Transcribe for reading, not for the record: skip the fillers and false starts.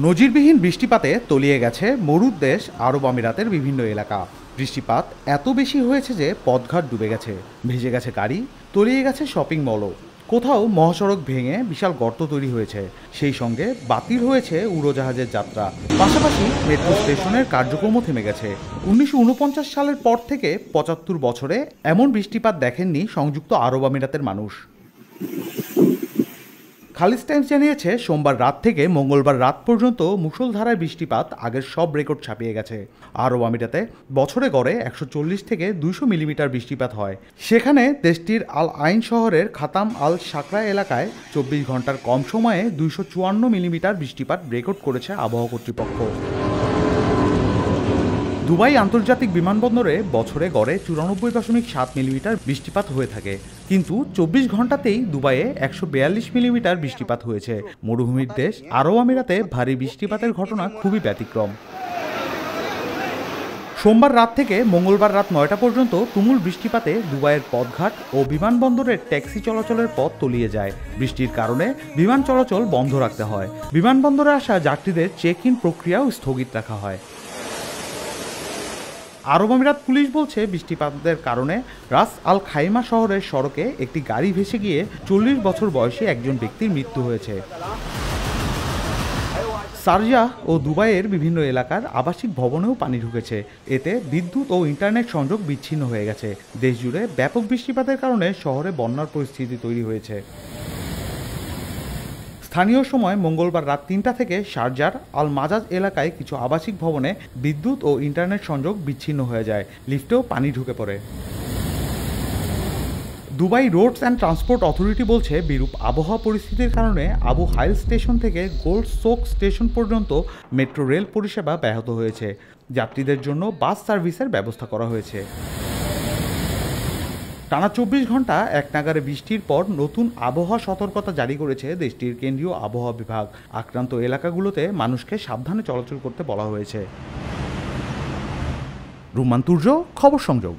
নজিরবিহীন বৃষ্টিপাতে তলিয়ে গেছে মরুর দেশ আরব আমিরাতের বিভিন্ন এলাকা। বৃষ্টিপাত এত বেশি হয়েছে যে পথঘাট ডুবে গেছে, ভেসে গেছে গাড়ি, তলিয়ে গেছে শপিং মলও। কোথাও মহাসড়ক ভেঙে বিশাল গর্ত তৈরি হয়েছে, সেই সঙ্গে বাতিল হয়েছে উড়োজাহাজের যাত্রা। পাশাপাশি মেট্রো স্টেশনের কার্যক্রমও থেমে গেছে। 1949 সালের পর থেকে 75 বছরে এমন বৃষ্টিপাত দেখেননি সংযুক্ত আরব আমিরাতের মানুষ। খালিজ টাইমস জানিয়েছে, সোমবার রাত থেকে মঙ্গলবার রাত পর্যন্ত মুষলধারায় বৃষ্টিপাত আগের সব রেকর্ড ছাপিয়ে গেছে। আরব আমিরাতে বছরে গড়ে 140 থেকে 200 মিলিমিটার বৃষ্টিপাত হয়। সেখানে দেশটির আল আইন শহরের খাতাম আল সাকরা এলাকায় 24 ঘন্টার কম সময়ে 254 মিলিমিটার বৃষ্টিপাত রেকর্ড করেছে আবহাওয়া কর্তৃপক্ষ। দুবাই আন্তর্জাতিক বিমানবন্দরে বছরে গড়ে 94.7 মিলিমিটার বৃষ্টিপাত হয়ে থাকে, কিন্তু 24 ঘন্টাতেই দুবাইয়ে 142 মিলিমিটার বৃষ্টিপাত হয়েছে। মরুভূমির দেশ আরব আমিরাতে ভারী বৃষ্টিপাতের ঘটনা খুবই ব্যতিক্রম। সোমবার রাত থেকে মঙ্গলবার রাত 9টা পর্যন্ত তুমুল বৃষ্টিপাতে দুবাইয়ের পথঘাট ও বিমানবন্দরের ট্যাক্সি চলাচলের পথ তলিয়ে যায়। বৃষ্টির কারণে বিমান চলাচল বন্ধ রাখতে হয়। বিমানবন্দরে আসা যাত্রীদের চেক ইন প্রক্রিয়াও স্থগিত রাখা হয়। আরব আমিরাত পুলিশ বলছে, বৃষ্টিপাতের কারণে রাস আল খাইমা শহরের সড়কে একটি গাড়ি ভেসে গিয়ে 40 বছর বয়সী একজন ব্যক্তির মৃত্যু হয়েছে। শারজাহ ও দুবাইয়ের বিভিন্ন এলাকার আবাসিক ভবনেও পানি ঢুকেছে। এতে বিদ্যুৎ ও ইন্টারনেট সংযোগ বিচ্ছিন্ন হয়ে গেছে। দেশজুড়ে ব্যাপক বৃষ্টিপাতের কারণে শহরে বন্যার পরিস্থিতি তৈরি হয়েছে। স্থানীয় সময় মঙ্গলবার রাত 3টা থেকে শারজার আল মাজাজ এলাকায় কিছু আবাসিক ভবনে বিদ্যুৎ ও ইন্টারনেট সংযোগ বিচ্ছিন্ন হয়ে যায়। লিফটেও পানি ঢুকে পড়ে। Dubai roads and transport authority বলছে, বিরূপ আবহাওয়া পরিস্থিতির কারণে আবু হাইল স্টেশন থেকে গোল্ড সোক স্টেশন পর্যন্ত মেট্রো রেল পরিষেবা ব্যাহত হয়েছে। যাত্রীদের জন্য বাস সার্ভিসের ব্যবস্থা করা হয়েছে। টানা 24 ঘন্টা একনাগাড়ে বৃষ্টির পর নতুন আবহাওয়া সতর্কতা জারি করেছে দেশটির কেন্দ্রীয় আবহাওয়া বিভাগ। আক্রান্ত এলাকাগুলোতে মানুষকে সাবধানে চলাচল করতে বলা হয়েছে। রুমান তুর্য, খবর সংযোগ।